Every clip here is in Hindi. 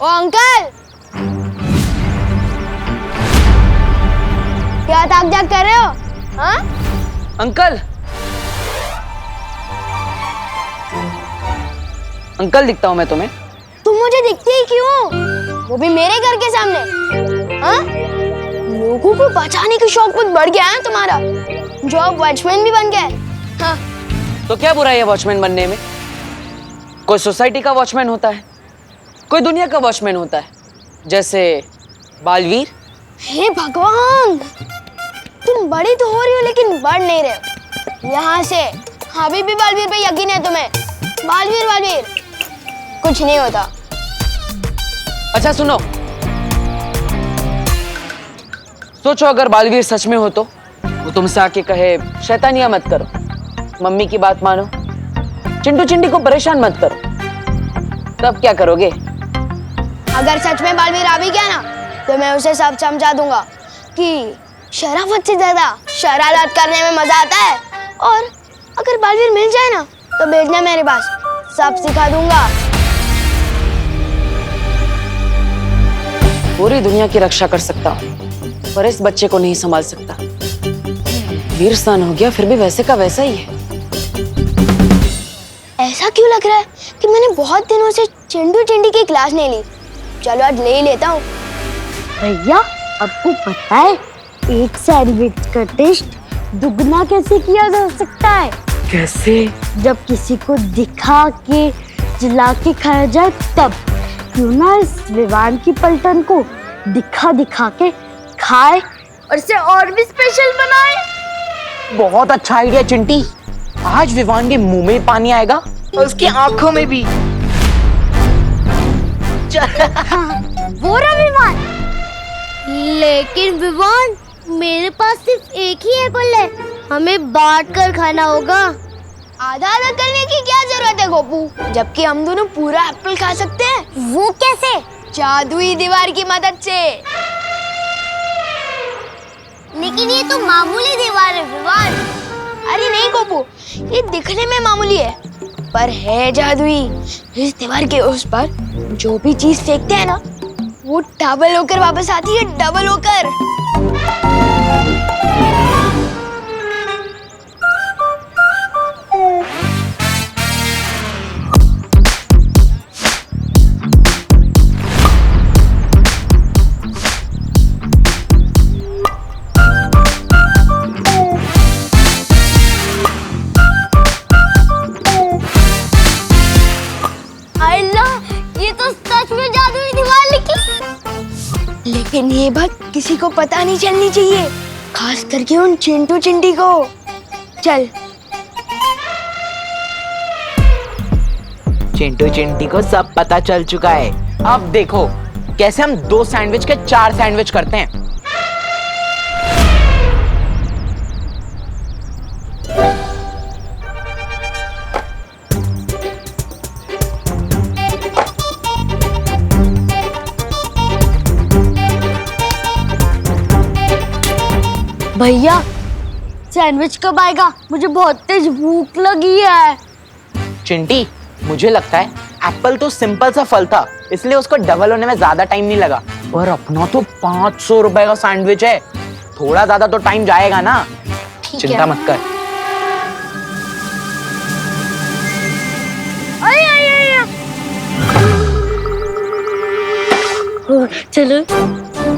ओ अंकल, क्या ताक झाक कर रहे हो? हाँ? अंकल, अंकल दिखता हूँ मैं तुम्हें? तुम मुझे दिखते ही क्यों? वो भी मेरे घर के सामने। हाँ? लोगों को बचाने की शौक बहुत बढ़ गया है तुम्हारा, जो अब वॉचमैन भी बन गए। हाँ? तो क्या बुराई है वॉचमैन बनने में? कोई सोसाइटी का वॉचमैन होता है, कोई दुनिया का वॉचमैन होता है, जैसे बालवीर। हे भगवान, तुम बड़ी तो हो रही हो लेकिन बढ़ नहीं रहे हो। यहाँ से अभी भी बालवीर पे यकीन है तुम्हें? बालवीर बालवीर कुछ नहीं होता। अच्छा सुनो, सोचो अगर बालवीर सच में हो तो वो तुमसे आके कहे शैतानियां मत करो, मम्मी की बात मानो, चिंटू चिंटी को परेशान मत करो, तब क्या करोगे? अगर सच में बालवीर आ भी गया ना तो मैं उसे सब समझा दूंगा कि शराफत से ज्यादा शरारत करने में मजा आता है, और अगर बालवीर मिल जाए ना तो भेजना मेरे पास, सब सिखा दूंगा। पूरी दुनिया की रक्षा कर सकता हूँ पर इस बच्चे को नहीं संभाल सकता। वीर सन हो गया फिर भी वैसे का वैसा ही है। ऐसा क्यों लग रहा है कि मैंने बहुत दिनों से चिंटू चिंटी की क्लास नहीं ली? चलो आज ले ही लेता हूँ। भैया, आपको पता है एक सैंडविच का टेस्ट दुगना कैसे किया जा सकता है? कैसे? जब किसी को दिखा के जिला के खाया जाए तब। क्यों ना इस विवान की पलटन को दिखा दिखा के खाए और इसे और भी स्पेशल बनाए। बहुत अच्छा आइडिया चिंटी। आज विवान के मुंह में पानी आएगा और उसकी आंखों में भी। वो रहा विवान। लेकिन विवान, मेरे पास सिर्फ एक ही एप्पल है, हमें बांट कर खाना होगा। आधा आधा करने की क्या जरूरत है गोपू, जबकि हम दोनों पूरा एप्पल खा सकते हैं। वो कैसे? जादुई दीवार की मदद से। लेकिन ये तो मामूली दीवार है विवान। अरे नहीं गोपू, ये दिखने में मामूली है पर है जादुई। इस दीवार के उस पर जो भी चीज फेंकते हैं ना वो डबल होकर वापस आती है, डबल होकर। लेकिन ये बात किसी को पता नहीं चलनी चाहिए, खास करके उन चिंटू चिंटी को। चल। चिंटू चिंटी को सब पता चल चुका है। अब देखो कैसे हम 2 सैंडविच के 4 सैंडविच करते हैं। भैया, सैंडविच कब आएगा? मुझे बहुत तेज भूख लगी है। चिंटी, मुझे लगता है एप्पल तो सिंपल सा फल था, इसलिए उसको डबल होने में ज्यादा टाइम नहीं लगा। और अपना तो 500 रुपए का सैंडविच है, थोड़ा ज्यादा तो टाइम जाएगा ना। चिंता मत कर। चलो,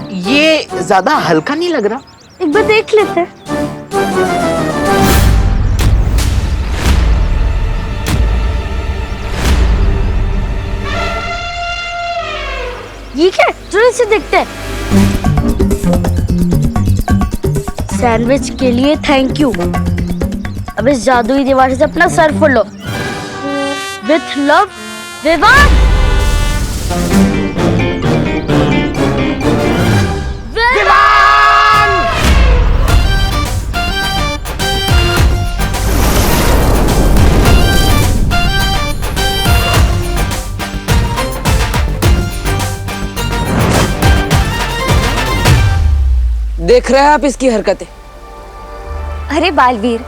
ये ज्यादा हल्का नहीं लग रहा? एक बार देख लेते हैं। ये क्या? चलो इसे देखते हैं। सैंडविच के लिए थैंक यू। अब इस जादुई दीवार से अपना सर फोड़ लो। With love, Vivaan. देख रहे हैं आप इसकी हरकतें? अरे बालवीर,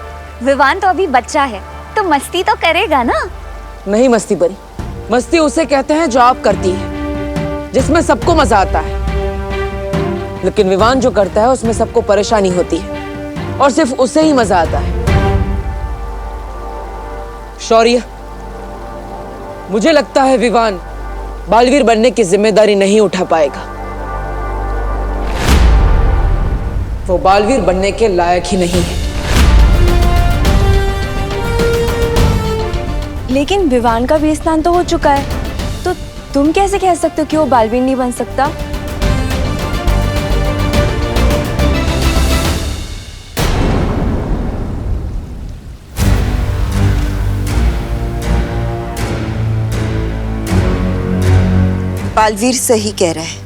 विवान तो अभी बच्चा है तो मस्ती तो करेगा ना। नहीं मस्ती परी, मस्ती उसे कहते हैं जो आप करती है। जिसमें सबको मजा आता है, लेकिन विवान जो करता है उसमें सबको परेशानी होती है और सिर्फ उसे ही मजा आता है। शौर्य, मुझे लगता है विवान बालवीर बनने की जिम्मेदारी नहीं उठा पाएगा। वो बालवीर बनने के लायक ही नहीं है। लेकिन विवान का भी स्नान तो हो चुका है, तो तुम कैसे कह सकते हो कि वो बालवीर नहीं बन सकता? बालवीर सही कह रहा है।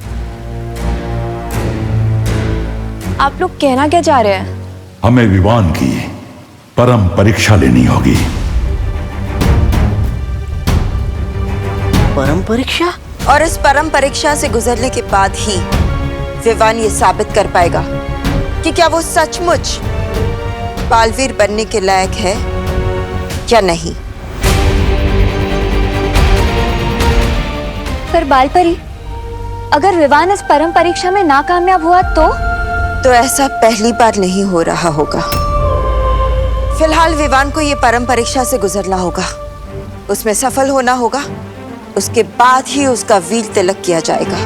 आप लोग कहना क्या चाह रहे हैं? हमें विवान की परम परीक्षा लेनी होगी। परम परीक्षा? और इस परम परीक्षा से गुजरने के बाद ही विवान ये साबित कर पाएगा कि क्या वो सचमुच बालवीर बनने के लायक है या नहीं। पर बालपरी, अगर विवान इस परम परीक्षा में नाकामयाब हुआ तो ऐसा पहली बार नहीं हो रहा होगा। फिलहाल विवान को ये परम परीक्षा से गुजरना होगा, उसमें सफल होना होगा, उसके बाद ही उसका वीर तिलक किया जाएगा।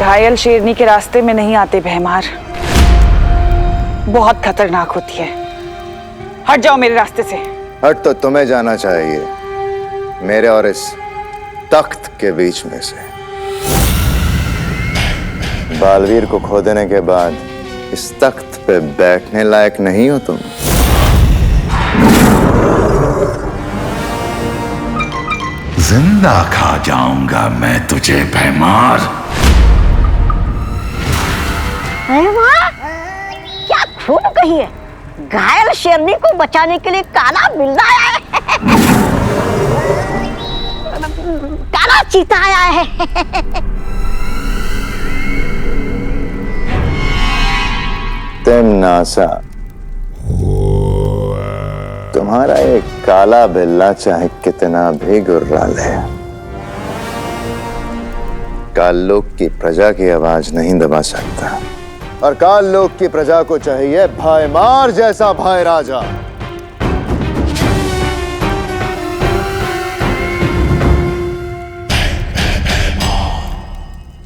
घायल शेरनी के रास्ते में नहीं आते भैमार, बहुत खतरनाक होती है। हट जाओ मेरे रास्ते से। हट तो तुम्हें जाना चाहिए, मेरे और इस तख्त के बीच में से। बालवीर को खो देने के बाद इस तख्त पे बैठने लायक नहीं हो तुम। जिंदा खा जाऊंगा मैं तुझे भैमार। अरे वाह, क्या खूब कही है। घायल शेरनी को बचाने के लिए काला बिल्ला आया है। काला चीता आया है। तिमनासा, तुम्हारा एक काला बिल्ला चाहे कितना भी गुर्राल है, काल लोक की प्रजा की आवाज नहीं दबा सकता। और काल लोक की प्रजा को चाहिए भाईमार जैसा भाई राजा।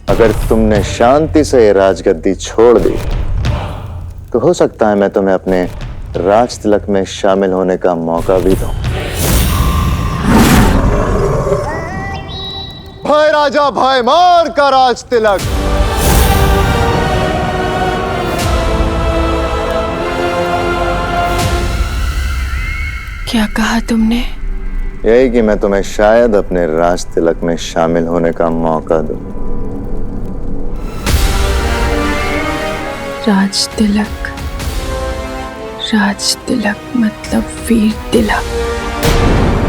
अगर तुमने शांति से ये राजगद्दी छोड़ दी तो हो सकता है मैं तुम्हें अपने राज तिलक में शामिल होने का मौका भी दूं। भाई राजा भाईमार का राज तिलक। क्या कहा तुमने? यही कि मैं तुम्हें शायद अपने राज तिलक में शामिल होने का मौका दूं। राज तिलक मतलब वीर तिलक।